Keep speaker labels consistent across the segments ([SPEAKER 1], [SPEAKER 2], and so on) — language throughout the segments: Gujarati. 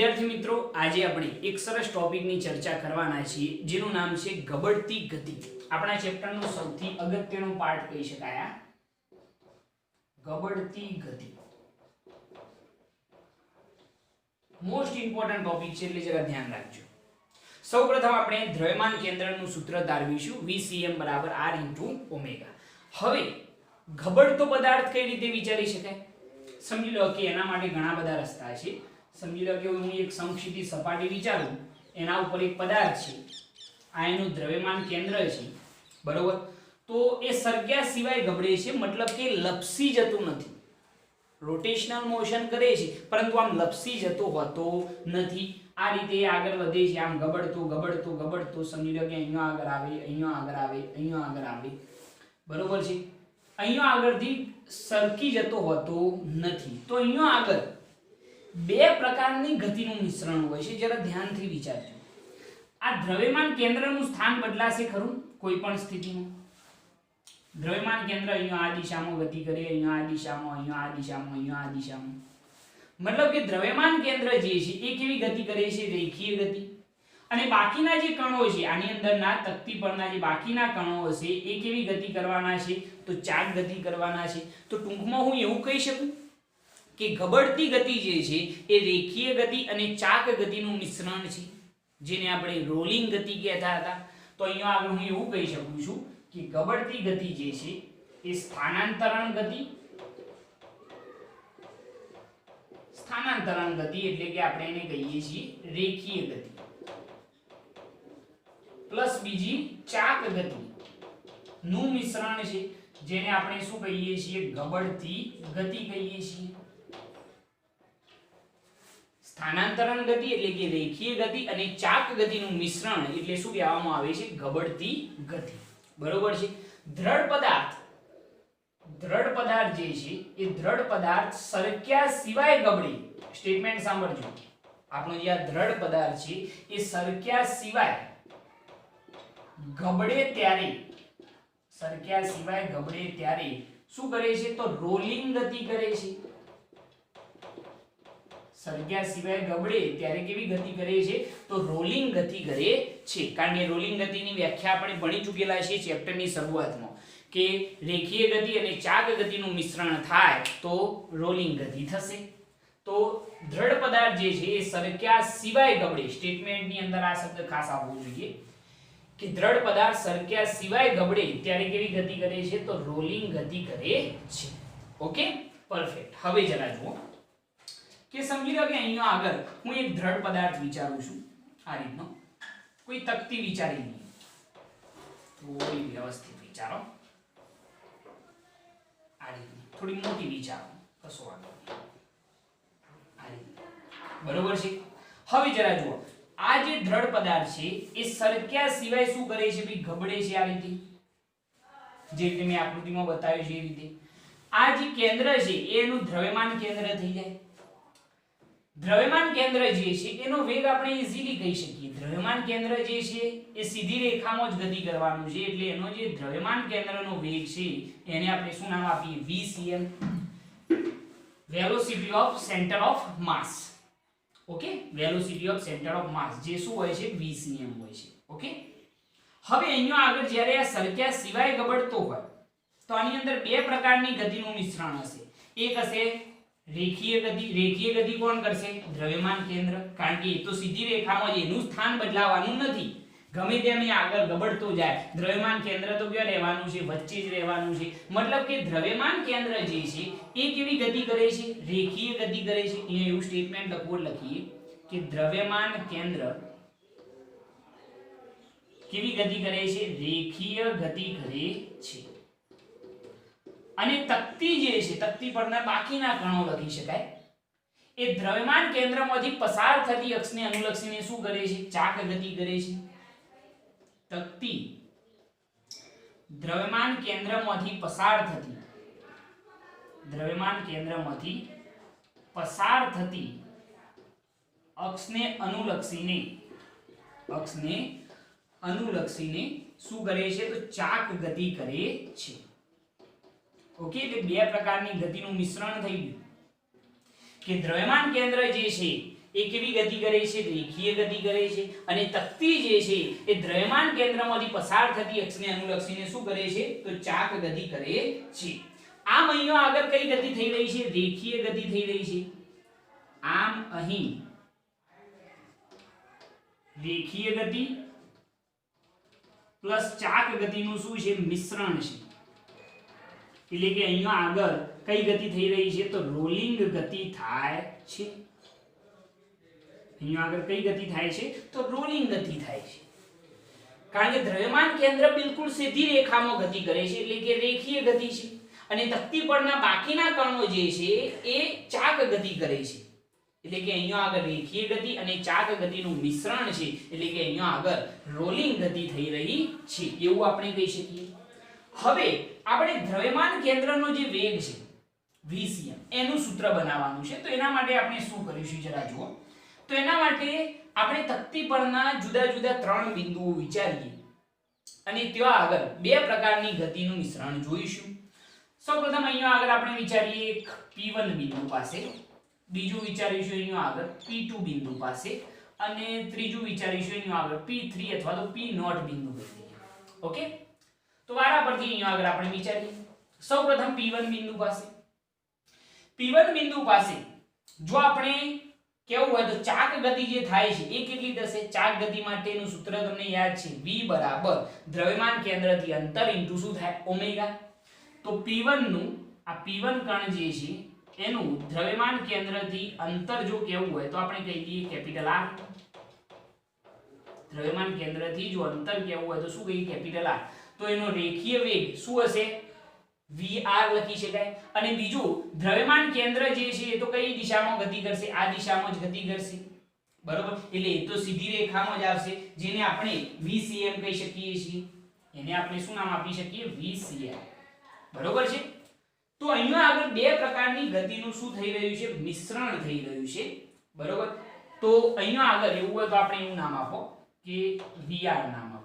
[SPEAKER 1] વિદ્યાર્થી મિત્રો, આજે આપણે એક સરસ ટોપિકની ચર્ચા કરવાના છીએ જેનું નામ છે ગબડતી ગતિ. આપણા ચેપ્ટરનો સૌથી અગત્યનો પાર્ટ કહી શકાય આ ગબડતી ગતિ. મોસ્ટ ઇમ્પોર્ટન્ટ ટોપિક છે એટલે જરા ધ્યાન રાખજો. સૌપ્રથમ આપણે દ્રવ્યમાન કેન્દ્રનું સૂત્ર તારવીશું VCM = R * ઓમેગા. હવે ગબડતો પદાર્થ કઈ રીતે વિચારી શકાય? સમજી લો કે એના માટે ઘણા બધા રસ્તા છે. સમજી લો કે હું એક સમક્ષિતિજ સપાટી વિચારું, એના ઉપર એક પદાર્થ છે, આ એનું દ્રવ્યમાન કેન્દ્ર છે, બરોબર? તો એ સરક્યા સિવાય ગબડે છે, મતલબ કે લપસી જતું નથી. રોટેશનલ મોશન કરે છે પરંતુ આમ લપસી જતો હોતો નથી. આ રીતે આગળ વધે છે, આમ ગબડતો ગબડતો ગબડતો. સમજી લો કે અહીંયા આગળ આવે, અહીંયા આગળ આવે, અહીંયા આગળ આવે, બરોબર છે? અહીંયા આગળથી સરકી જતો હોતો નથી. તો અહીંયા આગળ બે પ્રકારની ગતિનું મિશ્રણ હોય છે. જરા ધ્યાનથી વિચારજો. આ દ્રવ્યમાન કેન્દ્રનું સ્થાન બદલાશે ખરું કોઈ પણ સ્થિતિમાં? દ્રવ્યમાન કેન્દ્ર અહીંયા આ દિશામાં ગતિ કરે, અહીંયા આ દિશામાં, અહીંયા આ દિશામાં, અહીંયા આ દિશામાં. મતલબ કે દ્રવ્યમાન કેન્દ્ર જે છે એ કેવી ગતિ કરે છે? રેખીય ગતિ. અને બાકીના જે કણો છે, આની અંદરના તકતી પરના જે બાકીના કણો હશે એ કેવી ગતિ કરવાના છે? તો ચાક ગતિ કરવાના છે. તો ટૂંકમાં હું એવું કહી શકું કે ગબડતી ગતિ જે છે એ રેખીય ગતિ અને ચાક ગતિનું મિશ્રણ છે, જેને આપણે રોલિંગ ગતિ કહેતા હતા. તો અહીંયા આગળ હું એવું કહી શકું છું કે ગબડતી ગતિ જે છે એ સ્થાનાંતરણ ગતિ. સ્થાનાંતરણ ગતિ એટલે કે આપણે એને કહીએ છીએ રેખીય ગતિ, પ્લસ બીજી ચાક ગતિ નું મિશ્રણ છે, જેને આપણે શું કહીએ છીએ? ગબડતી ગતિ કહીએ છીએ. સ્થાનાંતરણ ગતિ એટલે કે રેખીય ગતિ અને ચાક ગતિનું મિશ્રણ એટલે શું કહેવામાં આવે છે? ગબડતી ગતિ, બરોબર છે? દ્રઢ પદાર્થ જે છે એ દ્રઢ પદાર્થ સરક્યા સિવાય ગબડે. સ્ટેટમેન્ટ સાંભળજો. આપણો જે આ દ્રઢ પદાર્થ છે એ સરક્યા સિવાય ગબડે ત્યારે શું કરે છે? તો રોલિંગ ગતિ કરે છે. સરક્યા સિવાય ગબડે ત્યારે કેવી ગતિ કરે છે? તો રોલિંગ ગતિ કરે છે. કારણ કે રોલિંગ ગતિની વ્યાખ્યા આપણે ભણી ચૂકેલા છીએ ચેપ્ટરની શરૂઆતમાં કે રેખીય ગતિ અને ચાક ગતિનું મિશ્રણ થાય તો રોલિંગ ગતિ થશે. તો દ્રઢ પદાર્થ જે છે એ સરક્યા સિવાય ગબડે. સ્ટેટમેન્ટની અંદર આ શબ્દ ખાસ આવવો જોઈએ કે દ્રઢ પદાર્થ સરક્યા સિવાય ગબડે ત્યારે કેવી ગતિ કરે છે? તો રોલિંગ ગતિ કરે છે. Okay, perfect. હવે જરા જુઓ કે સમજી લો કે અહીંયા આગળ હું એક દ્રઢ પદાર્થ વિચારું છું, આ રીતનો કોઈ તકતી વિચારી લઈએ. થોડી વ્યવસ્થિત વિચારો, આ રીતની થોડી મોટી વિચારો, કશો વાંધો નહીં, આ રીતની, બરોબર છે? હવે જરા જુઓ, આ જે દ્રઢ પદાર્થ છે એ સરક્યા સિવાય શું કરે છે? ભાઈ ગબડે છે. આ રીતે જે રીતે મેં આકૃતિમાં બતાવ્યું છે એ રીતે આ જે કેન્દ્ર છે એનું દ્રવ્યમાન કેન્દ્ર થઈ જાય. દ્રવ્યમાન કેન્દ્ર જે છે એનો વેગ આપણે ઈઝીલી કહી શકીએ. દ્રવ્યમાન કેન્દ્ર જે છે એ સીધી રેખામાં જ ગતિ કરવાનું છે, એટલે એનો જે દ્રવ્યમાન કેન્દ્રનો વેગ છે એને આપણે શું નામ આપીએ? VCM, velocity of centre of mass. Okay, velocity of centre of માસ જે શું હોય છે? VCM હોય છે. ઓકે, હવે અહીંયા આગળ જ્યારે આ સરક્યા સિવાય ગબડતો હોય તો આની અંદર બે પ્રકારની ગતિનું મિશ્રણ હશે. એક હશે રેખીય ગતિ. રેખીય ગતિ કોણ કરશે? દ્રવ્યમાન કેન્દ્ર. કારણ કે એ તો સીધી રેખામાં જ એનું સ્થાન બદલાવાનું નથી, ગમે તેમ આગળ ગબડતો જાય. દ્રવ્યમાન કેન્દ્ર તો ક્યાં રહેવાનું છે? વચ્ચે જ રહેવાનું છે. મતલબ કે દ્રવ્યમાન કેન્દ્ર જે છે એ કેવી ગતિ કરે છે? રેખીય ગતિ કરે છે. અહીંયા એવું સ્ટેટમેન્ટ લખીએ કે દ્રવ્યમાન કેન્દ્ર કેવી ગતિ કરે છે? રેખીય ગતિ કરે છે. અને તકતી જે છે, તકતી પરના બાકીના કણો લખી શકાય, એ દ્રવ્યમાન કેન્દ્રમાંથી પસાર થતી અક્ષને અનુલક્ષીને શું કરે છે? ચાક ગતિ કરે છે. તકતી દ્રવ્યમાન કેન્દ્રમાંથી પસાર થતી અક્ષને અનુલક્ષીને શું કરે છે? તો ચાક ગતિ કરે છે. ઓકે, એટલે બે પ્રકારની ગતિનું મિશ્રણ થઈ ગયું કે દ્રવ્યમાન કેન્દ્ર જે છે એ કેવી ગતિ કરે છે? રેખીય ગતિ કરે છે. અને તકતી જે છે એ દ્રવ્યમાન કેન્દ્રમાંથી પસાર થતી અક્ષને અનુલક્ષીને શું કરે છે? તો ચાક ગતિ કરે છે. આમ અહીંયા આગળ કઈ ગતિ થઈ રહી છે? રેખીય ગતિ થઈ રહી છે. આમ અહીં રેખીય ગતિ પ્લસ ચાક ગતિનું શું છે? મિશ્રણ છે. એટલે કે અહીંયા આગળ કઈ ગતિ થઈ રહી છે? તો રોલિંગ ગતિ થાય છે. અહીંયા આગળ કઈ ગતિ થાય છે? તો રોલિંગ ગતિ થાય છે. કારણ કે દ્રવ્યમાન કેન્દ્ર બિલકુલ સીધી રેખામાં ગતિ કરે છે, એટલે કે રેખીય ગતિ છે. અને તકતી પરના બાકીના કણો જે છે એ ચાક ગતિ કરે છે. એટલે કે અહીંયા આગળ રેખીય ગતિ અને ચાક ગતિનું મિશ્રણ છે. એટલે કે અહીંયા આગળ રોલિંગ ગતિ થઈ રહી છે એવું આપણે કહી શકીએ. હવે આપણે દ્રવ્યમાન કેન્દ્રનો જે વેગ છે Vcm એનું સૂત્ર બનાવવાનું છે. તો એના માટે આપણે શું કરીશું જરા જુઓ. તો એના માટે આપણે તકતી પરના જુદા જુદા 3 બિંદુઓ વિચારીએ અને ત્યાં આગળ બે પ્રકારની ગતિનું મિશ્રણ જોઈશું. સૌપ્રથમ અહીંયા આગળ આપણે વિચારીએ એક P1 બિંદુ પાસે, બીજું વિચારીશું અહીંયા આગળ P2 બિંદુ પાસે અને ત્રીજું વિચારીશું અહીંયા આગળ P3 અથવા તો P0 બિંદુ પાસે. ઓકે, તો વારા પરથી અહીંયા આગળ આપણે વિચારીએ. સૌપ્રથમ P1 બિંદુ પાસે. P1 બિંદુ પાસે જો આપણે કેવું હોય તો ચાક ગતિ જે થાય છે એ કેટલી થશે? ચાક ગતિ માટેનું સૂત્ર તમને યાદ છે, V બરાબર દ્રવ્યમાન કેન્દ્રથી અંતર ઇન્ટુ શું થાય? ઓમેગા. તો P1 નું આ P1 કણ જે છે એનું દ્રવ્યમાન કેન્દ્રથી અંતર જો કેવું હોય તો આપણે કહી દઈએ કેપિટલ R. દ્રવ્યમાન કેન્દ્રથી જો અંતર કેવું હોય તો શું કહીએ? Capital R. તો એનો રેખીય વેગ શું હશે? vr લખી શકાય. અને બીજું દ્રવ્યમાન કેન્દ્ર જે છે એ તો કઈ દિશામાં ગતિ કરશે? આ દિશામાં જ ગતિ કરશે. બરોબર, એટલે એ તો સીધી રેખામાં જ આવશે, જેને આપણે vcm કહી શકીએ છીએ. એને આપણે શું નામ આપી શકીએ? vcm. બરોબર છે. તો અહીંયા આગળ બે પ્રકારની ગતિનું શું થઈ રહ્યું છે? મિશ્રણ થઈ રહ્યું છે. બરોબર, તો અહીંયા આગળ એવું હોય તો આપણે એવું નામ આપો કે vr નામ આપો.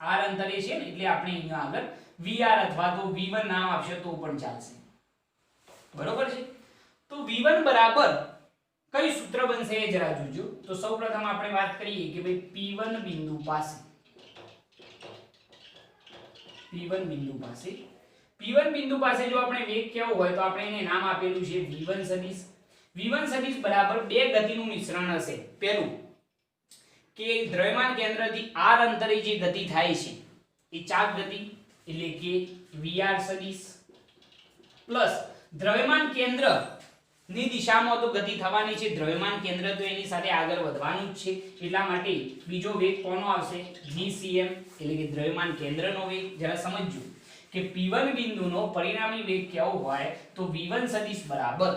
[SPEAKER 1] r અંતરે છે ને એટલે આપણે અહીંયા આગળ vr અથવા તો v1 નામ આપશો તો પણ ચાલશે. બરોબર છે. તો v1 બરાબર કઈ સૂત્ર બનશે એ જરા જોજો. તો સૌપ્રથમ આપણે વાત કરીએ કે ભાઈ P1 બિંદુ પાસે P1 બિંદુ પાસે જો આપણે વેગ કેવો હોય તો આપણે એને નામ આપેલું છે v1 સદિશ. v1 સદિશ બરાબર બે ગતિનું મિશ્રણ હશે. પહેલું કે દ્રવ્યમાન કેન્દ્રથી r અંતરે જે ગતિ થાય છે એ ચાક ગતિ એટલે કે vr સદિશ પ્લસ દ્રવ્યમાન કેન્દ્ર ની દિશામાં તો ગતિ થવાની છે, દ્રવ્યમાન કેન્દ્ર તો એની સાથે આગળ વધવાનું જ છે, એટલા માટે બીજો વેગ કોનો આવશે? vcm એટલે કે દ્રવ્યમાન કેન્દ્રનો વેગ. જરા સમજજો કે P1 બિંદુનો પરિણામી વેગ કેવો હોય તો v1 સદિશ બરાબર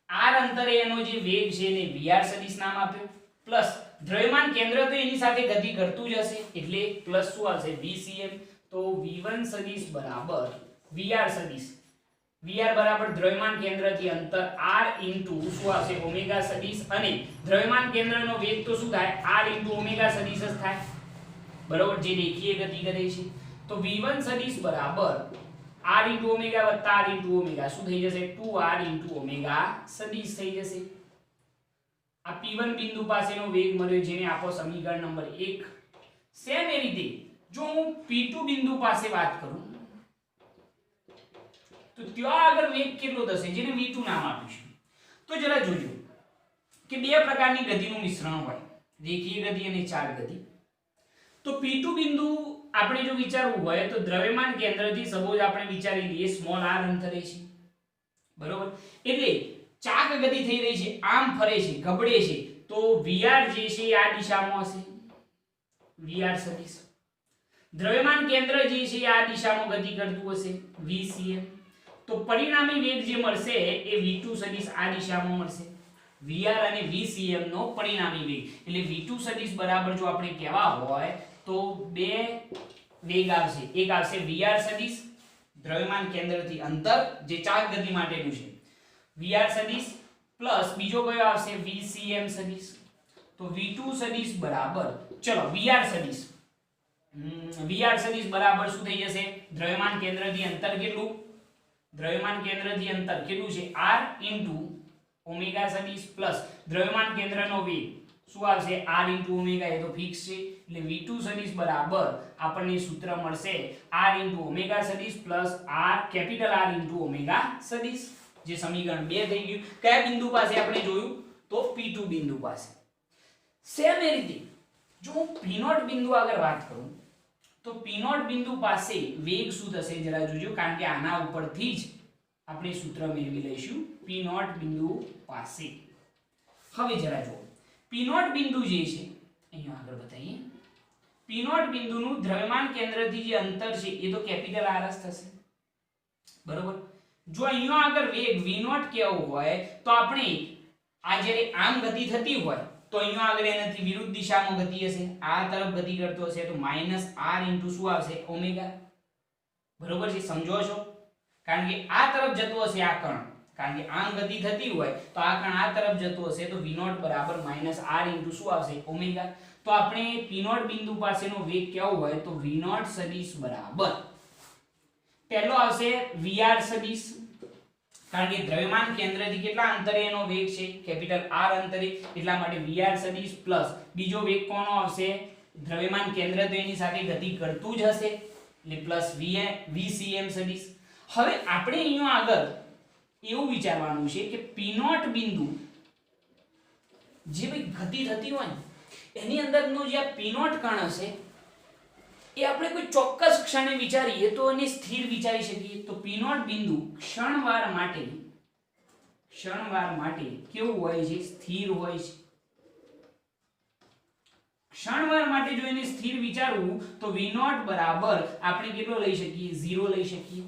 [SPEAKER 1] r અંતરે એનો જે વેગ છે એને vr સદિશ નામ આપ્યું પ્લસ દ્રવ્યમાન કેન્દ્ર તો એની સાથે ગતિ કરતું જ હશે એટલે પ્લસ શું આવશે? vcm. તો v1 સદિશ બરાબર vr સદિશ. vr બરાબર દ્રવ્યમાન કેન્દ્રથી અંતર r ઇન્ટુ શું આવશે? ઓમેગા સદિશ. અને દ્રવ્યમાન કેન્દ્રનો વેગ તો શું થાય? r ઇન્ટુ ઓમેગા સદિશ જ થાય. બરોબર, જે રેખીય ગતિ કરે છે. તો v1 સદિશ બરાબર r ઇન્ટુ ઓમેગા વત્તા r ઇન્ટુ ઓમેગા શું થઈ જશે? 2r ઇન્ટુ ઓમેગા સદિશ થઈ જશે. આ P1 બિંદુ પાસેનો વેગ મળ્યો જેને આપો સમીકરણ નંબર 1. સેમ એ રીતે જો હું P2 બિંદુ પાસે વાત કરું તો ત્યાં આગળ વેગ કેટલો થશે જેને v2 નામ આપીશું. તો જરા જોજો કે બે પ્રકારની ગતિનું મિશ્રણ હોય, રેખીય ગતિ અને ચાક ગતિ. તો P2 બિંદુ આપણે જો વિચારવું હોય તો દ્રવ્યમાન કેન્દ્રથી સપોઝ આપણે વિચારી લઈએ સ્મોલ r અંતરે છે. બરોબર, એટલે ચાક ગતિ થઈ રહી છે, આમ ફરે છે, ગબડે છે. તો vr જે છે આ દિશામાં હશે, vr સદિશ. દ્રવ્યમાન કેન્દ્ર જે છે આ દિશામાં ગતિ કરતું હશે, vcm. તો પરિણામી વેગ જે મળશે એ v2 સદિશ આ દિશામાં મળશે. vr અને vcm નો પરિણામી વેગ એટલે v2 સદિશ બરાબર જો આપણે કહેવા હોય તો બે વેગ આવશે. એક આવશે vr સદિશ દ્રવ્યમાન કેન્દ્રથી અંતર જે ચાક ગતિ માટેનું છે, vr સદિશ પ્લસ બીજો કયો આવશે? vcm સદિશ. તો v2 સદિશ બરાબર ચલો vr સદિશ બરાબર શું થઈ જશે? દ્રવ્યમાન કેન્દ્રથી અંતર કેટલું? દ્રવ્યમાન કેન્દ્રથી અંતર કેટલું છે? r ઇન્ટુ ઓમેગા સદિશ પ્લસ દ્રવ્યમાન કેન્દ્રનો વેગ શું આવશે r * ઓમેગા, એ તો ફિક્સ છે એટલે v2 સદિશ બરાબર આપણને સૂત્ર મળશે r * ઓમેગા સદિશ plus r capital R * omega સદિશ, જે સમીકરણ 2 થઈ ગયું. કયા બિંદુ પાસે આપણે જોયું તો P2 બિંદુ પાસે. સેમ એ રીતે જો હું P0 બિંદુ આગળ વાત કરું તો P0 બિંદુ પાસે વેગ શું થશે જરા જોજો, કારણ કે આના ઉપરથી જ આપણે સૂત્ર મેળવી લઈશું P0 બિંદુ પાસે. હવે જરા જો P0 બિંદુ જે છે અહીંયા આગળ બતાવીએ, P0 બિંદુનું દ્રવ્યમાન કેન્દ્રથી જે અંતર છે એ તો કેપિટલ R જ થશે, બરોબર. જો અહીંયા આગળ વેગ v0 કેવો હોય તો આપણે આ જ્યારે આમ ગતિ થતી હોય તો અહીંયા આગળ એનાથી વિરુદ્ધ દિશામાં ગતિ હશે, આ તરફ ગતિ કરતો હશે તો -r * શું આવશે ઓમેગા, બરોબર છે, સમજો છો. કારણ કે આ તરફ જતો હશે આ કણ, કારણ કે આમ ગતિ થતી હોય તો આ કણ આ તરફ જતો હશે તો v0 બરાબર -r * શું આવશે ઓમેગા. તો આપણે P0 બિંદુ પાસેનો વેગ કેવો હોય તો v0 સદિશ બરાબર પહેલો આવશે vr સદિશ, કારણ કે દ્રવ્યમાન કેન્દ્રથી કેટલા અંતરે એનો વેગ છે કેપિટલ R અંતરે, એટલા માટે vr સદિશ પ્લસ બીજો વેગ કોનો આવશે દ્રવ્યમાન કેન્દ્ર તો એની સાથે ગતિ કરતું જ હશે એટલે પ્લસ vcm સદિશ. હવે આપણે અહીંયા આગળ એવું વિચારવાનું છે કે P0 બિંદુ જે ભાઈ ગતિ થતી હોય ને એની અંદરનો જે આ P0 કણ હશે એ આપણે કોઈ ચોક્કસ ક્ષણે વિચારીએ તો એને સ્થિર વિચારી શકીએ. તો P0 બિંદુ ક્ષણવાર માટે કેવું હોય છે સ્થિર હોય છે. ક્ષણવાર માટે જો એને સ્થિર વિચારવું તો v0 બરાબર આપણે કેટલો લઈ શકીએ 0 લઈ શકીએ.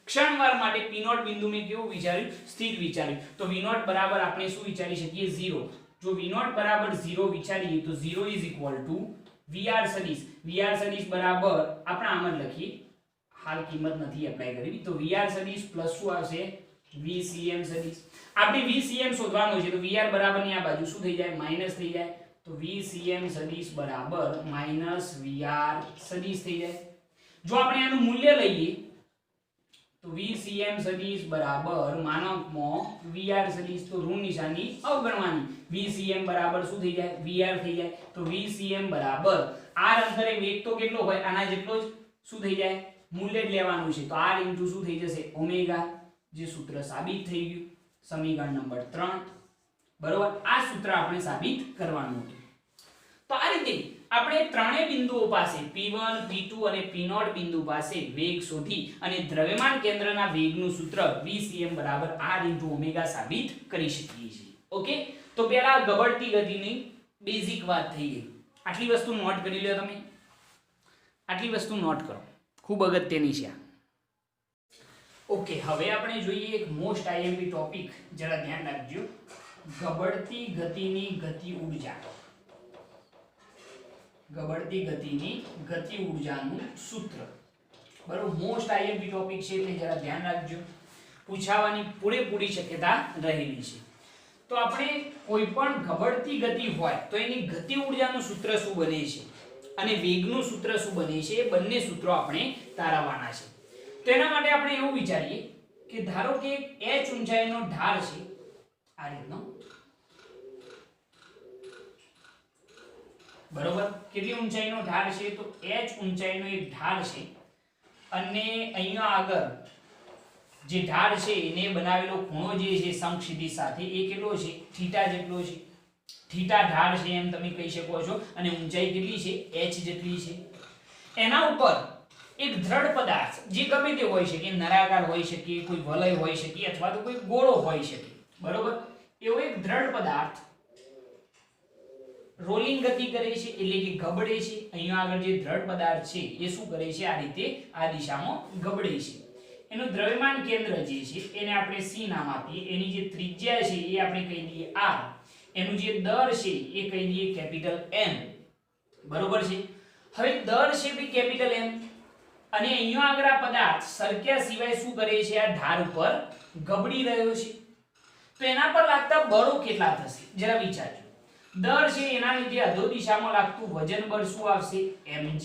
[SPEAKER 1] ક્ષણવાર માટે P0 બિંદુ મેં કેવું વિચાર્યું સ્થિર વિચાર્યું તો v0 બરાબર આપણે શું વિચારી શકીએ 0. જો v0 બરાબર 0 વિચારીએ તો 0 = vr સદિશ. vr સદિશ બરાબર આપણે આમ જ લખીએ, હાલ કિંમત નથી એપ્લાય કરવી, તો vr સદિશ પ્લસ શું આવશે vcm સદિશ. આપણે vcm શોધવાનો છે તો vr બરાબર ની આ બાજુ શું થઈ જાય માઈનસ થઈ જાય, તો vcm સદિશ બરાબર -vr સદિશ થઈ જાય. જો આપણે આનું મૂલ્ય લઈએ તો vcm સદિશ બરાબર માનકમાં vr સદિશ, તો ઋણ નિશાની અવગણવાની, vcm બરાબર શું થઈ જાય vr થઈ જાય. તો vcm બરાબર r અંતરે વેગ તો કેટલો હોય આના જેટલો જ શું થઈ જાય મૂલ્ય જ લેવાનું છે, તો r * શું થઈ જશે ઓમેગા, જે સૂત્ર સાબિત થઈ ગયું સમીકરણ નંબર 3, બરોબર. આ સૂત્ર આપણે સાબિત કરવાનું હતું. તો આ રીતે આપણે ત્રણેય બિંદુઓ પાસે P1 P2 અને P0 બિંદુ પાસે વેગ શોધી અને દ્રવ્યમાન કેન્દ્રના વેગનું સૂત્ર vcm બરાબર r * ઓમેગા સાબિત કરી શકીએ છીએ. ઓકે, તો પહેલા ગબડતી ગતિની બેઝિક વાત થઈ ગઈ. આટલી વસ્તુ નોટ કરી લો તમે, આટલી વસ્તુ નોટ કરો, ખૂબ અગત્યની છે. ઓકે, હવે આપણે જોઈએ એક મોસ્ટ આઈએમપી ટોપિક, જરા ધ્યાન રાખજો. ગબડતી ગતિની ગતિ ઊર્જા, ગબડતી ગતિની ગતિ ઊર્જાનું સૂત્ર, બરોબર. મોસ્ટ આઈએમપી ટોપિક છે એટલે જરા ધ્યાન રાખજો, પૂછાવાની પૂરેપૂરી શક્યતા રહેલી છે. તો આપણે કોઈ પણ ગબડતી ગતિ હોય તો એની ગતિ ઊર્જાનું સૂત્ર શું બને છે અને વેગનું સૂત્ર શું બને છે એ બંને સૂત્રો આપણે તારવવાના છે. તો એના માટે આપણે એવું વિચારીએ કે ધારો કે h ઊંચાઈનો ઢાળ છે આ રીતનો, બરોબર. કેટલી ઊંચાઈનો ઢાળ છે તો h ઊંચાઈનો એક ઢાળ છે અને અહીંયા આગળ જે ઢાળ છે એને બનાવેલો ખૂણો જે છે સમક્ષિતિજ સાથે એ કેટલો છે થીટા જેટલો છે. થીટા ઢાળ છે એમ તમે કહી શકો છો અને ઊંચાઈ કેટલી છે h જેટલી છે. એના ઉપર એક દ્રઢ પદાર્થ જે ગમે તે હોઈ શકે, નળાકાર હોઈ શકે, કોઈ વલય હોઈ શકે અથવા તો કોઈ ગોળો હોઈ શકે, બરોબર. એવો એક દ્રઢ પદાર્થ રોલિંગ ગતિ કરે છે એટલે કે ગબડે છે. અહીંયા આગળ જે દ્રઢ પદાર્થ છે એ શું કરે છે આ રીતે આ દિશામાં ગબડે છે. એનું દ્રવ્યમાન કેન્દ્ર જે છે એને આપણે c નામ આપીએ, એની જે ત્રિજ્યા છે એ આપણે કહી દઈએ r, એનું જે દર છે એ કહી દઈએ કેપિટલ M, બરોબર છે. હવે દર છે ભઈ કેપિટલ M અને અહીંયા આગળ આ પદાર્થ સરક્યા સિવાય શું કરે છે આ ઢાળ ઉપર ગબડી રહ્યો છે. તો એના પર લાગતા બળો કેટલા થશે જરા વિચારજો. દર છે એના લીધે અધો દિશામાં લાગતું વજન બળ શું આવશે mg,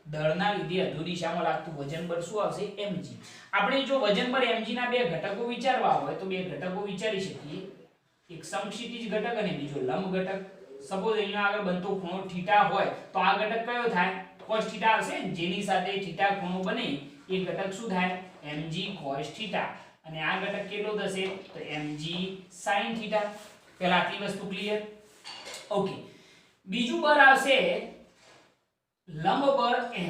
[SPEAKER 1] દળના લીધે અધો દિશામાં લાગતું વજન બળ શું આવશે mg. આપણે જો વજન બળ mg ના બે ઘટકો વિચારવા હોય તો બે ઘટકો વિચારી શકીએ, એક સમક્ષિતિજ ઘટક અને બીજો લંબ ઘટક. સપોઝ અહીંયા આગળ બનતો ખૂણો θ હોય તો આ ઘટક કયો થાય cos θ આવશે, જેની સાથે θ ખૂણો બને એ ઘટક શું થાય mg cos θ, અને આ ઘટક કેટલો થશે તો mg sin θ. પહેલા આટલી વસ્તુ ક્લિયર. ઓકે, બીજું બળ આવશે લંબ બળ n.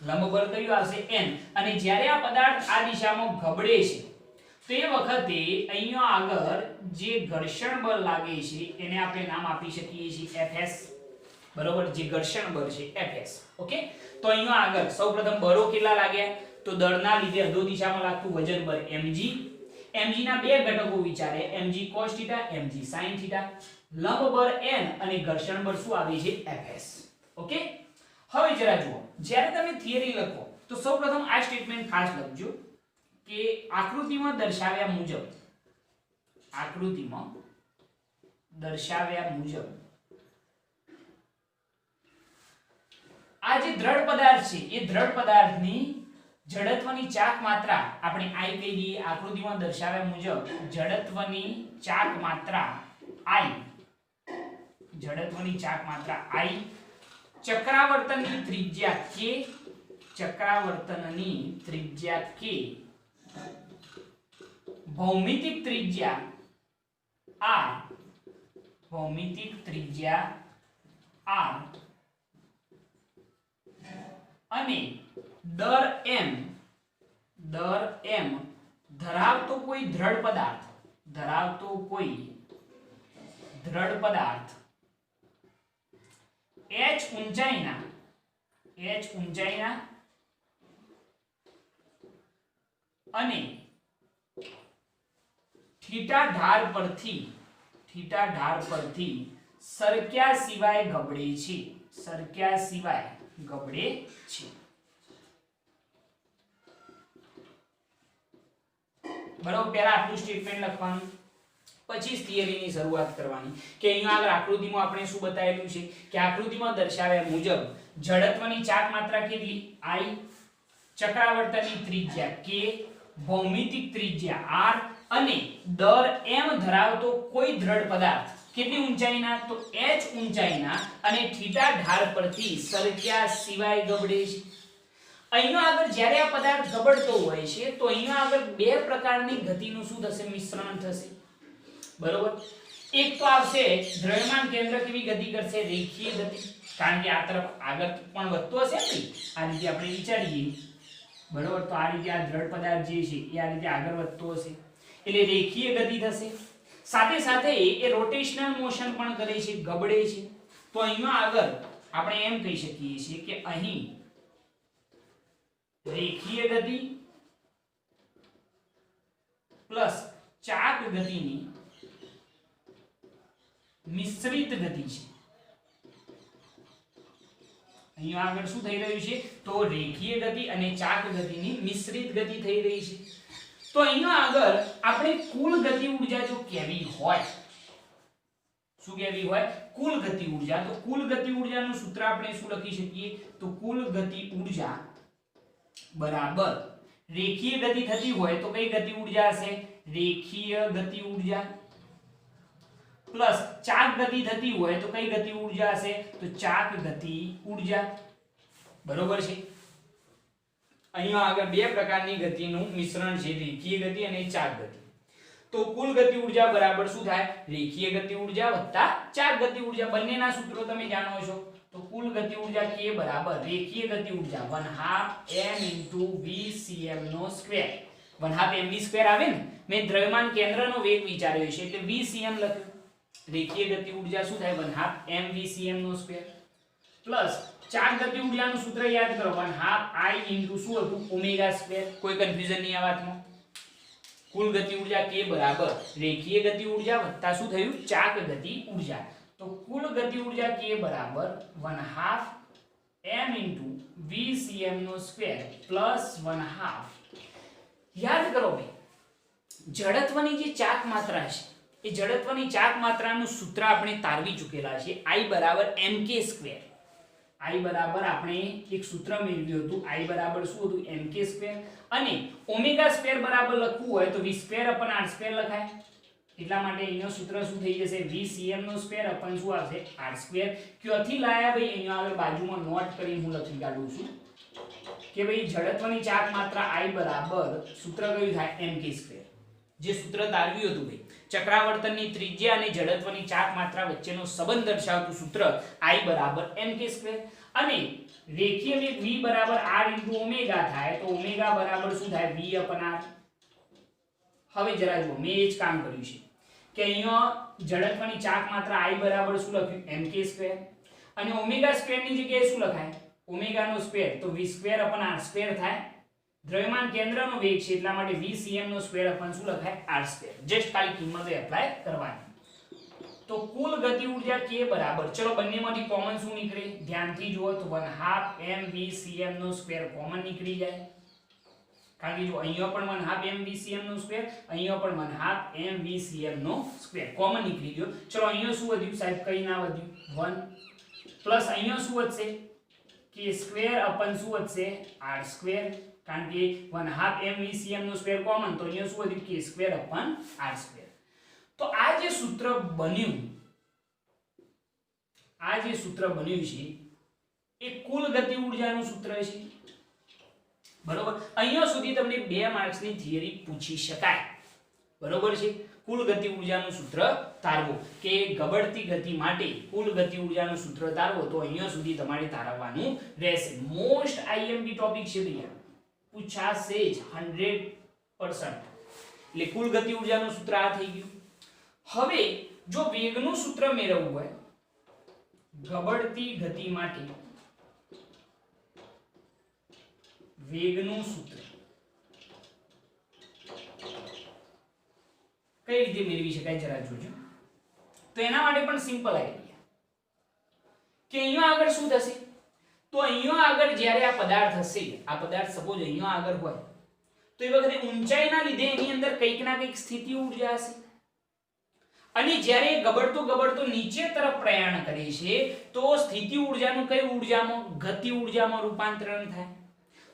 [SPEAKER 1] લંબ બળ કયું આવશે n, અને જ્યારે આ પદાર્થ આ દિશામાં ગબડે છે તે વખતે અહીંયા આગળ જે ઘર્ષણ બળ લાગે છે એને આપણે નામ આપી શકીએ છીએ Fs. બરોબર, જે ઘર્ષણ બળ છે Fs. ઓકે, તો અહીંયા આગળ સૌપ્રથમ બળો કેટલા લાગ્યા તો દળના લીધે અધો દિશામાં લાગતું વજન બળ mg. mg ના બે ઘટકો વિચારે, mg cos θ, mg sin θ. લંબ બળ n અને ઘર્ષણ બળ શું આવે છે Fs. ઓકે, હવે જરા જુઓ, જ્યારે તમે થિયરી લખો તો સૌપ્રથમ આ સ્ટેટમેન્ટ ખાસ લખજો કે આકૃતિમાં દર્શાવ્યા મુજબ આ જે દ્રઢ પદાર્થ છે એ દ્રઢ પદાર્થની જડત્વની ચાક માત્રા આપણે I કહી દઈએ. આકૃતિમાં દર્શાવ્યા મુજબ જડત્વની ચાક માત્રા I, ચક્રાવર્તનની ત્રિજ્યા k, ભૌમિતિક ત્રિજ્યા r, અને દર m ધરાવતો કોઈ દ્રઢ પદાર્થ h ઊંચાઈના અને થીટા ઢાળ પરથી સરક્યા સિવાય ગબડે છે. બરાબર, પહેલા આટલું સ્ટેટમેન્ટ લખવાનું, પછી થિયરીની શરૂઆત કરવાની કે અહીંયા આગળ આકૃતિમાં આપણે શું બતાવેલું છે કે આકૃતિમાં દર્શાવ્યા મુજબ જડત્વની ચાક માત્રા કેટલી I, ચક્રાવર્તનની ત્રિજ્યા k, ભૌમિતિક ત્રિજ્યા r, અને દર m ધરાવતો કોઈ દ્રઢ પદાર્થ કેટલી ઊંચાઈના તો h ઊંચાઈના અને થીટા ઢાળ પરથી સરક્યા સિવાય ગબડે છે. અહીંયા આગળ જ્યારે આ પદાર્થ ગબડતો હોય છે તો અહીંયા આગળ બે પ્રકારની ગતિનું શું થશે મિશ્રણ થશે. બરોબર, એક તો આવશે દ્રવ્યમાન કેન્દ્ર કેવી ગતિ કરશે રેખીય ગતિ, કારણ કે આ તરફ આગળ પણ વધતો હશે ને, આ રીતે આપણે વિચારીએ. બરોબર, તો આ રીતે આ દ્રઢ પદાર્થ જે છે એ આ રીતે આગળ વધતો હશે એટલે રેખીય ગતિ થશે. સાથે સાથે એ રોટેશનલ મોશન પણ કરે છે, ગબડે છે. તો અહીંયા આગળ આપણે એમ કહી શકીએ છીએ કે અહીં રેખીય ગતિ પ્લસ ચાક ગતિની મિશ્રિત ગતિ છે. અહીંયા આગળ શું થઈ રહ્યું છે તો રેખીય ગતિ અને ચાક ગતિની મિશ્રિત ગતિ થઈ રહી છે. તો અહીંયા આગળ આપણે કુલ ગતિ ઊર્જા જો કેવી હોય, શું કેવી હોય કુલ ગતિ ઊર્જા, તો કુલ ગતિ ઊર્જાનું સૂત્ર આપણે શું લખી શકીએ તો કુલ ગતિ ઊર્જા બરાબર રેખીય ગતિ થતી હોય તો કઈ ગતિ ઊર્જા હશે રેખીય ગતિ ઊર્જા પ્લસ ચાક ગતિ થતી હોય તો કઈ ગતિ ઊર્જા હશે તો ચાક ગતિ ઊર્જા. બરોબર છે, અહીંયા આગળ બે પ્રકારની ગતિનું મિશ્રણ છે, રેખીય ગતિ અને ચાક ગતિ. તો કુલ ગતિ ઊર્જા બરાબર શું થાય રેખીય ગતિ ઊર્જા વત્તા ચાક ગતિ ઊર્જા. બંનેના સૂત્રો તમે જાણો છો. તો કુલ ગતિ ઊર્જા k બરાબર રેખીય ગતિ ઊર્જા 1/2 m × vcm નો સ્ક્વેર. 1/2 mv² આવે ને, મેં દ્રવ્યમાન કેન્દ્રનો વેગ વિચાર્યો છે એટલે vcm લખ્યું. રેખીય ગતિ ઊર્જા શું થાય 1/2 m vcm નો સ્ક્વેર પ્લસ ચાક ગતિ ઊર્જાનું સૂત્ર યાદ કરો 1/2 I * શું હતું ઓમેગા સ્ક્વેર. કોઈ કન્ફ્યુઝન નહીં આ વાતમાં. કુલ ગતિ ઊર્જા k બરાબર રેખીય ગતિ ઊર્જા વત્તા શું થયું ચાક ગતિ ઊર્જા. તો કુલ ગતિ ઊર્જા k બરાબર 1/2 m * vcm નો સ્ક્વેર પ્લસ 1/2. યાદ કરો ભાઈ, જડત્વની જે ચાક માત્રા છે એ જડત્વની ચાક માત્રાનું સૂત્ર આપણે તારવી ચૂકેલા છે I = mk². I બરાબર આપણે એક સૂત્ર મેળવ્યું હતું I બરાબર શું હતું mk² અને ઓમેગા સ્ક્વેર બરાબર લખવું હોય તો v²/r² લખાય એટલા માટે અહીંનો સૂત્ર શું થઈ જશે vcm² अपन શું આવશે r². ક્યાંથી લાયા ભાઈ અહીંયા આગળ બાજુમાં નોટ કરીને હું લખી કાઢું છું કે ભાઈ જડત્વની ચાક માત્રા I બરાબર સૂત્ર કયું થાય mk². જે સૂત્ર તારવ્યું હતું ભાઈ ચક્રાવર્તનની ત્રિજ્યા અને જડત્વની ચાક માત્રા વચ્ચેનો સંબંધ દર્શાવતું સૂત્ર I બરાબર mk² અને રેખીય વેગ v બરાબર r * ઓમેગા થાય તો ઓમેગા બરાબર શું થાય v/r. હવે જરા જુઓ મેં એ જ કામ કર્યું છે કે અહીંયા જડત્વની ચાક માત્રા I બરાબર શું લખ્યું mk² અને ઓમેગા સ્ક્વેર ની જગ્યાએ શું લખાય ઓમેગા નો સ્ક્વેર તો v²/r² થાય. દ્રવ્યમાન કેન્દ્રનો વેગ છે એટલા માટે vcm² अपन શું લખાય r². જસ્ટ ખાલી કિંમતો એપ્લાય કરવાની. તો કુલ ગતિ ઊર્જા k બરાબર ચલો બંનેમાંથી કોમન શું નીકળે ધ્યાનથી જુઓ તો 1/2 mvcm² કોમન નીકળી જાય કારણ કે જો અહીંયા પણ 1/2 mvcm² અહીંયા પણ 1/2 mvcm² કોમન નીકળી ગયો. ચલો અહીંયા શું વધ્યું સાહેબ કઈ ના વધ્યું 1 પ્લસ અહીંયા શું વધશે k² अपन શું વધશે r² કારણ કે 1/2 mvcm² કોમન તો અહીંયા શું વધ્યું k² अपन r². તો આ જે સૂત્ર બન્યું છે એ કુલ ગતિ ઊર્જાનું સૂત્ર છે બરોબર. અહીંયા સુધી તમને 2 માર્ક્સની થિયરી પૂછી શકાય બરોબર છે. કુલ ગતિ ઊર્જાનું સૂત્ર તારવો કે ગબડતી ગતિ માટે કુલ ગતિ ઊર્જાનું સૂત્ર તારવો તો અહીંયા સુધી તમારે તારવવાનું રહેશે. મોસ્ટ આઈએમપી ટોપિક છે ભૈયા પૂછાશે જ 100%. એટલે કુલ ગતિ ઊર્જાનું સૂત્ર આ થઈ ગયું. હવે જો વેગનું સૂત્ર મેળવવું હોય ગબડતી ગતિ માટે વેગનું સૂત્ર કઈ રીતે મેળવી શકાય જરા જોજો. તો એના માટે પણ સિમ્પલ આઈડિયા કે અહીંયા આગળ શું થશે તો અહીંયા આગળ જ્યારે આ પદાર્થ હશે આ પદાર્થ સપોઝ અહીંયા આગળ હોય તો એ વખતે ઊંચાઈના લીધે એની અંદર કંઈક ના કંઈક સ્થિતિ ઊર્જા હશે અને જ્યારે ગબડતો નીચે તરફ પ્રયાણ કરે છે તો સ્થિતિ ઊર્જાનું કઈ ઊર્જામાં ગતિ ઊર્જામાં રૂપાંતરણ થાય.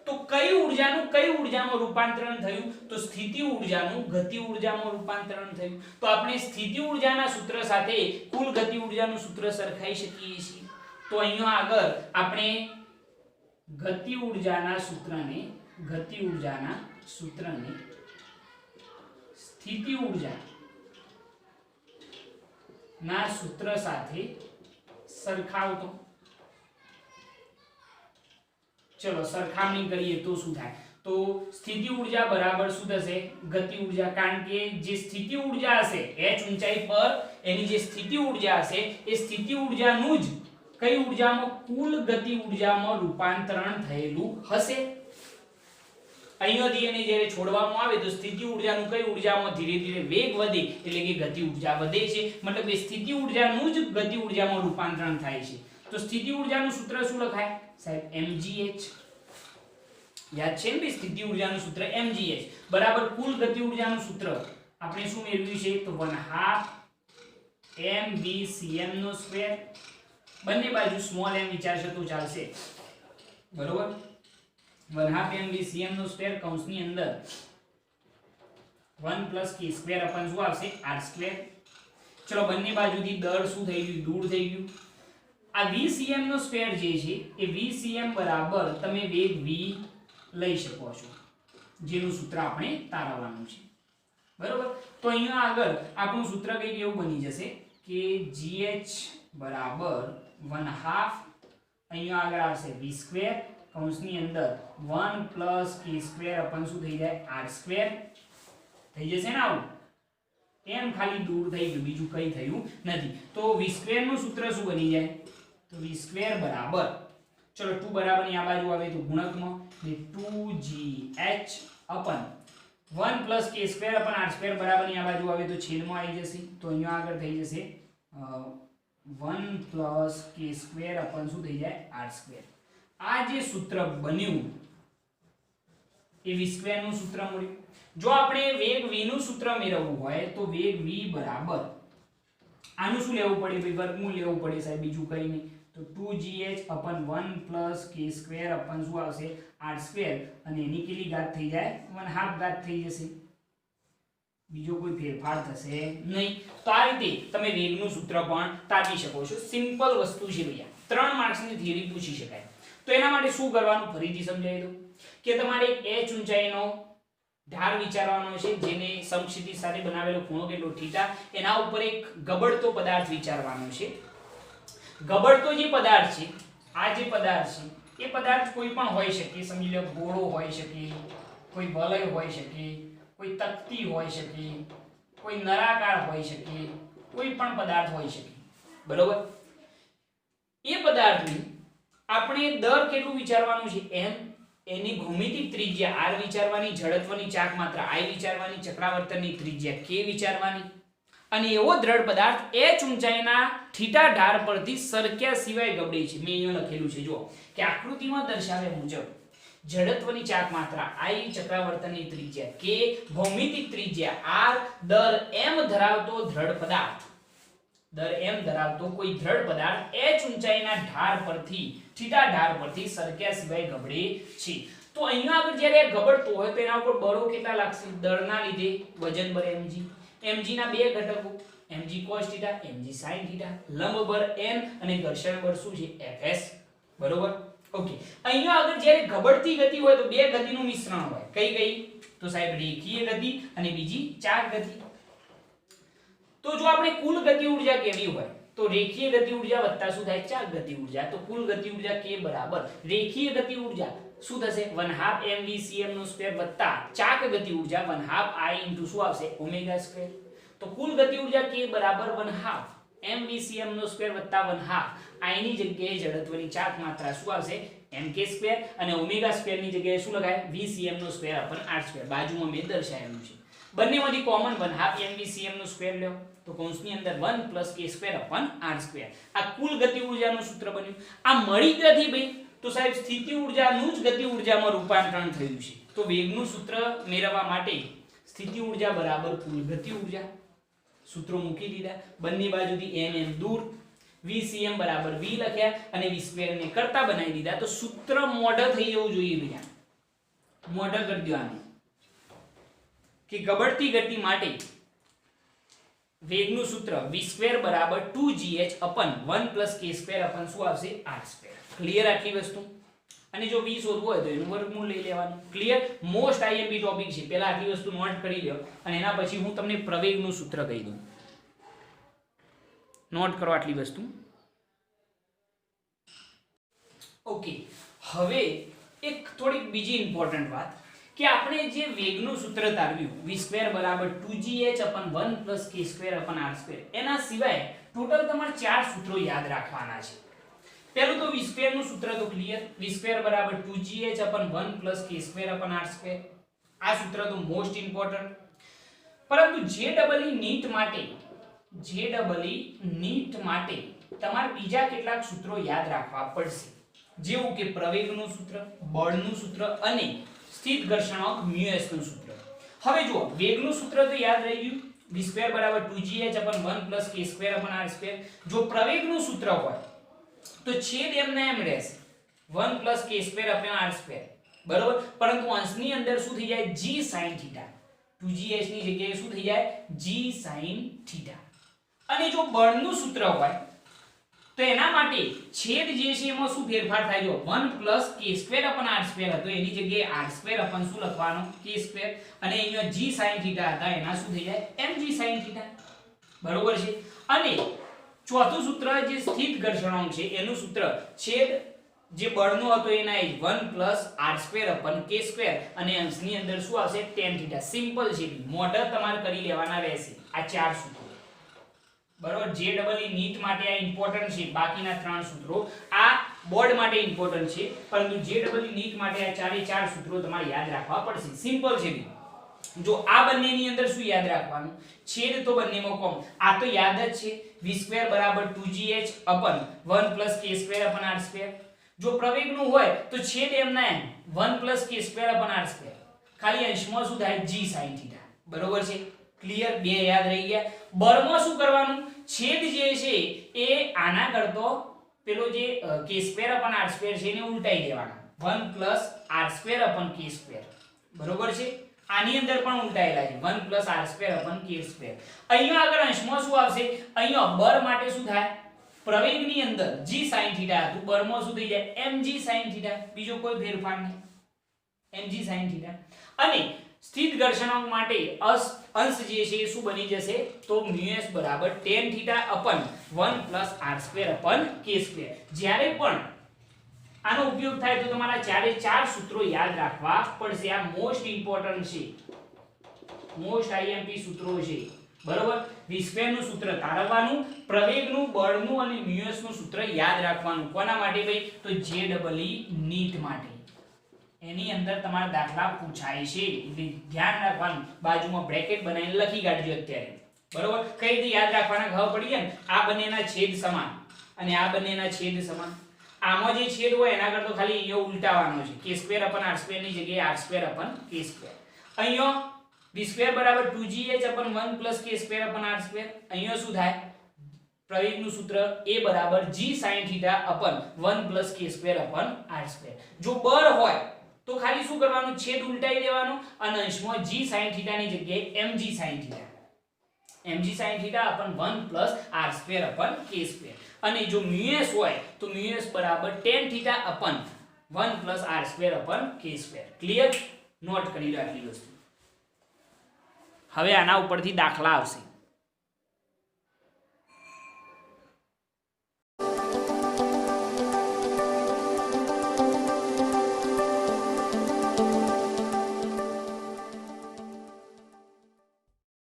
[SPEAKER 1] તો કઈ ઊર્જાનું કઈ ઊર્જામાં રૂપાંતરણ થયું તો સ્થિતિ ઊર્જાનું ગતિ ઊર્જામાં રૂપાંતરણ થયું. તો આપણે સ્થિતિ ઊર્જાના સૂત્ર સાથે કુલ ગતિ ઊર્જાનું સૂત્ર સરખાઈ શકીએ છીએ. તો અહીંયા આગળ આપણે ગતિ ઊર્જાના સૂત્રને સ્થિતિ ઊર્જા ના સૂત્ર સાથે સરખાવતો. ચલો સરખામણી કરીએ તો શું થાય તો સ્થિતિ ઊર્જા બરાબર શું થશે ગતિ ઊર્જા કારણ કે જે સ્થિતિ ઊર્જા હશે h ઊંચાઈ પર એની જે સ્થિતિ ઊર્જા હશે એ સ્થિતિ ઊર્જાનું જ કઈ ઊર્જામાં કુલ ગતિ ઊર્જામાં રૂપાંતરણ થયેલું હશે. અહીંયાથી એને જ્યારે છોડવામાં આવે તો સ્થિતિ ઊર્જાનું કઈ ઊર્જામાં ધીરે ધીરે વેગ વધે એટલે કે ગતિ ઊર્જા વધે છે. મતલબ એ સ્થિતિ ઊર્જાનું જ ગતિ ઊર્જામાં રૂપાંતરણ થાય છે. તો સ્થિતિ ઊર્જાનું સૂત્ર શું લખાય સાહેબ mgh. યાદ છે ને સ્થિતિ ઊર્જાનું સૂત્ર mgh બરાબર કુલ ગતિ ઊર્જાનું સૂત્ર આપણે શું મેળવ્યું છે તો 1/2 mvcm². બંને બાજુ સ્મોલ m વિચારશો તો ચાલશે બરોબર. 1/2 mvcm² કૌંસની અંદર 1 + k² अपन શું આવશે r². ચલો બંને બાજુથી દળ શું થઈ ગયું દૂર થઈ ગયું. આ vcm² જે છે એ vcm બરાબર તમે વેગ v લઈ શકો છો જેનું સૂત્ર આપણે તારવવાનું છે બરોબર. તો અહીંયા આગળ આપણું સૂત્ર કંઈક એવું બની જશે કે gh બરાબર 1/2 અહીંયા આગળ આવશે v² કૌંસની અંદર 1 + k² अपन શું થઈ જાય r² થઈ જશે ને. આવું એમ ખાલી દૂર થઈ ગયું બીજું કંઈ થયું નથી. તો v² નું સૂત્ર શું બની જાય તો v² બરાબર ચલો 2 બરાબર ની આ બાજુ આવે તો ગુણકમાં એટલે 2gh अपन 1 + k² अपन r² બરાબર ની આ બાજુ આવે તો છેદમાં આવી જશે. તો અહીંયા આગળ થઈ જશે 1 + k² अपन શું થઈ જાય r². આ જે સૂત્ર બન્યું એ v² નું સૂત્ર મળ્યું. જો આપણે વેગ v નું સૂત્ર મેળવવું હોય તો વેગ v બરાબર આનું શું લેવું પડે ભાઈ વર્ગમૂળ લેવું પડે સાહેબ બીજું કંઈ નહીં. તો તો 2gh अपन 1 પ્લસ k સ્ક્વેર अपन શું આવશે r સ્ક્વેર અને એની કેટલી ઘાત થઈ જાય 1/2 ઘાત થઈ જશે બીજો કોઈ ફેરફાર થશે નહીં તો આ રીતે તમે વેગનું સૂત્ર પણ તારવી શકો છો સિમ્પલ વસ્તુ છે ભૈયા 3 માર્ક્સની થિયરી પૂછી શકાય તો એના માટે શું કરવાનું ફરીથી સમજાવી દઉં કે તમારે એક h ઊંચાઈનો ઢાળ વિચારવાનો છે જેને સમક્ષિતિજ સાથે બનાવેલો ખૂણો કેટલો થીટા એના ઉપર એક ગબડતો પદાર્થ વિચારવાનો છે ગબડતો જે પદાર્થ છે આ જે પદાર્થ છે એ પદાર્થ કોઈ પણ હોઈ શકે સમજી લો ગોળો હોઈ શકે કોઈ વલય હોઈ શકે કોઈ તકતી હોઈ શકે કોઈ નળાકાર હોઈ શકે કોઈ પણ પદાર્થ હોઈ શકે બરોબર એ પદાર્થની આપણે દર કેટલું વિચારવાનું છે m એની ભૌમિતિક ત્રિજ્યા r વિચારવાની જડત્વની ચાક માત્રા i વિચારવાની ચક્રાવર્તનની ત્રિજ્યા k વિચારવાની અને એવો દ્રઢ પદાર્થ h ઊંચાઈના થીટા ઢાળ પરથી સરક્યા સિવાય ગબડે છે મેં અહીંયા લખેલું છે જો કે આકૃતિમાં દર્શાવ્યા મુજબ જડત્વની ચાક માત્રા i ચક્રાવર્તનની ત્રિજ્યા k ભૌમિતિક ત્રિજ્યા r દર m ધરાવતો દ્રઢ પદાર્થ દર m ધરાવતો કોઈ દ્રઢ પદાર્થ h ઊંચાઈના ઢાળ પરથી થીટા ઢાળ પરથી સરક્યા સિવાય ગબડે છે તો અહીંયા આગળ જ્યારે ગબડતો હોય તો એના ઉપર બળો કેટલા લાગશે દળના લીધે વજન બળ mg mg ના બે ઘટકો mg cos θ mg sin θ લંબ બળ n અને ઘર્ષણ બળ શું છે fs બરોબર ઓકે અહીંયા આગળ જ્યારે ગબડતી ગતિ હોય તો બે ગતિનું મિશ્રણ હોય કઈ કઈ તો સાહેબ રેખીય ગતિ અને બીજી ચાક ગતિ તો જો આપણે કુલ ગતિ ઊર્જા કેવી હોય તો રેખીય ગતિ ઊર્જા વત્તા શું થાય ચાક ગતિ ઊર્જા તો કુલ ગતિ ઊર્જા k બરાબર રેખીય ગતિ ઊર્જા શું થશે 1/2 mvcm નો સ્ક્વેર વત્તા ચાક ગતિ ઊર્જા 1/2 i * શું આવશે ઓમેગા સ્ક્વેર તો કુલ ગતિ ઊર્જા k બરાબર 1/2 mvcm નો સ્ક્વેર વત્તા 1/2 i ની જગ્યાએ જડત્વની ચાક માત્રા શું આવશે mk સ્ક્વેર અને ઓમેગા સ્ક્વેર ની જગ્યાએ શું લગાય vcm નો સ્ક્વેર r સ્ક્વેર બાજુમાં મેં દર્શાવેલું છે બંનેમાંથી કોમન 1/2 mvcm નો સ્ક્વેર લ્યો તો કૌંસની અંદર 1 + k સ્ક્વેર r સ્ક્વેર આ કુલ ગતિ ઊર્જાનું સૂત્ર બન્યું આ મળી ગઈ ભાઈ તો સાહેબ સ્થિતિ ઊર્જાનું જ ગતિ ઊર્જામાં રૂપાંતરણ થયું છે તો વેગનું સૂત્ર મેળવવા માટે સ્થિતિ ઊર્જા બરાબર કુલ ગતિ ઊર્જા સૂત્રો મૂકી દીધા બંને બાજુથી m દૂર vcm બરાબર v લખ્યા અને v સ્ક્વેર ને કરતા બનાવી દીધા તો સૂત્ર મોડલ થઈ જવું જોઈએ ભૈયા મોડલ કરી દો આને કે ગબડતી ગતિ માટે વેગનું સૂત્ર v² બરાબર 2gh अपन 1 + k² अपन શું આવશે r². ક્લિયર આટલી વસ્તુ? અને જો v શોધવું હોય તો એનું વર્ગમૂળ લઈ લેવાનું. ક્લિયર? મોસ્ટ આઈએમપી ટોપિક છે. પહેલા આટલી વસ્તુ નોટ કરી લ્યો અને એના પછી હું તમને પ્રવેગનું સૂત્ર કહી દઉં. નોટ કરો આટલી વસ્તુ. ઓકે, હવે એક થોડીક બીજી ઇમ્પોર્ટન્ટ વાત કે આપણે જે વેગનું સૂત્ર તારવ્યું v² બરાબર 2gh अपन 1 + k² अपन r² એના સિવાય ટોટલ તમારે 4 સૂત્રો યાદ રાખવાના છે. પહેલું તો v² નું સૂત્ર તો ક્લિયર, v² બરાબર 2gh अपन 1 + k² अपन r². આ સૂત્ર તો મોસ્ટ ઇમ્પોર્ટન્ટ. પરંતુ જે નીટ માટે તમારે બીજા કેટલાક સૂત્રો યાદ રાખવા પડશે, જેવું કે પ્રવેગનું સૂત્ર, બળનું સૂત્ર અને સ્થિત ઘર્ષણાંક μs નું સૂત્ર. હવે જુઓ, વેગનું સૂત્ર તો યાદ રહી ગયું, v² બરાબર 2gh अपन 1 + k² अपन r². જો પ્રવેગનું સૂત્ર હોય તો છેદ એમને એમ રહેશે 1 + k² अपन r², બરોબર. પરંતુ અંશની અંદર શું થઈ જાય? g sin θ. 2gh ની જગ્યાએ શું થઈ જાય? g sin θ. અને જો બળનું સૂત્ર હોય તો એના માટે છેદ જે છે એમાં શું ફેરફાર થાય? જો 1 + k² अपन r² હતો એની જગ્યાએ r² अपन શું લખવાનો? k². અને અહીંયા g sin θ હતા એના શું થઈ જાય? mg sin θ. બરોબર છે. અને ચોથું સૂત્ર જે સ્થિત ઘર્ષણાંક છે એનું સૂત્ર છેદ જે બળનો હતો એના 1 + r² अपन k² અને અંશની અંદર શું આવશે? tan θ. સિમ્પલ છે, મોઢા તમારે કરી લેવાના રહેશે આ ચાર સૂત્રો. બરોબર. જે ડબલ નીટ માટે આ ઇમ્પોર્ટન્ટ છે, બાકીના ત્રણ સૂત્રો આ બોર્ડ માટે ઇમ્પોર્ટન્ટ છે, પરંતુ જે ડબલ નીટ માટે આ ચારે ચાર સૂત્રો તમારે યાદ રાખવા પડશે. સિમ્પલ છે. જો આ બંનેની અંદર શું યાદ રાખવાનું? છેદ તો બંનેમાં કોમન, આ તો યાદ જ છે, v² બરાબર 2gh अपन 1 + k² अपन r². જો પ્રવેગનું હોય તો છેદ એમના એમ 1 + k² अपन r². ખાલી અંશમાં શું થાય? g sin θ. બરોબર છે. ક્લિયર? બે યાદ રહી ગયા. બળમાં શું કરવાનું? છેદ જે છે એ આના કરતો પેલો જે k² upon r² છે એને ઉલટાઈ દેવાના 1 plus r² upon k². બરોબર છે? આની અંદર પણ ઉલટાયેલા છે 1 plus r² upon k². અહીંયા આગળ અંશમાં શું આવશે? અહીંયા બળ માટે શું થાય? પ્રવેગની અંદર g sin θ હતું, બળમાં શું થઈ જાય? mg sin θ. બીજો કોઈ ફેરફાર નહીં, mg sin θ. અને સ્થિત ઘર્ષણાંક માટે અંશ જે છે એ શું બની જશે? તો μs બરાબર tan θ upon 1 plus r² upon k². જ્યારે પણ આનો ઉપયોગ થાય તો તમારા ચારે ચાર સૂત્રો યાદ રાખવા પડશે. આ મોસ્ટ ઇમ્પોર્ટન્ટ છે, મોસ્ટ આઈએમપી સૂત્રો છે. બરોબર? v² નું સૂત્ર તારવવાનું, પ્રવેગનું, બળનું અને μs નું સૂત્ર યાદ રાખવાનું. કોના માટે ભાઈ? તો JEE નીટ માટે. એની અંદર તમારા દાખલા પૂછાય છે એટલે ધ્યાન રાખવાનું. બાજુમાં બ્રેકેટ બનાવીને લખી કાઢજો અત્યારે. બરોબર? કઈ રીતે યાદ રાખવાના ખબર પડી ગયા ને? આ બંનેના છેદ સમાન અને આ બંનેના છેદ સમાન. આમાં જે છેદ હોય એના કરતા ખાલી અહીંયા ઉલટાવાનો છે. k² upon r² ની જગ્યાએ r² upon k². અહીંયા v² બરાબર 2gh upon 1 plus k² upon r². અહીંયા શું થાય? પ્રવેગનું સૂત્ર a બરાબર g sin θ upon 1 plus k² upon r². જો બળ હોય તો ખાલી શું કરવાનું? છેદ ઉલટાઈ દેવાનો અને અંશમાં g sin θ ની જગ્યાએ mg sin θ. mg sin θ upon 1 plus r² upon k². અને જો μs હોય તો μs બરાબર tan θ upon 1 plus r² upon k². Clear? Note કરી લો આટલી વસ્તુ. હવે આના ઉપરથી દાખલા આવશે.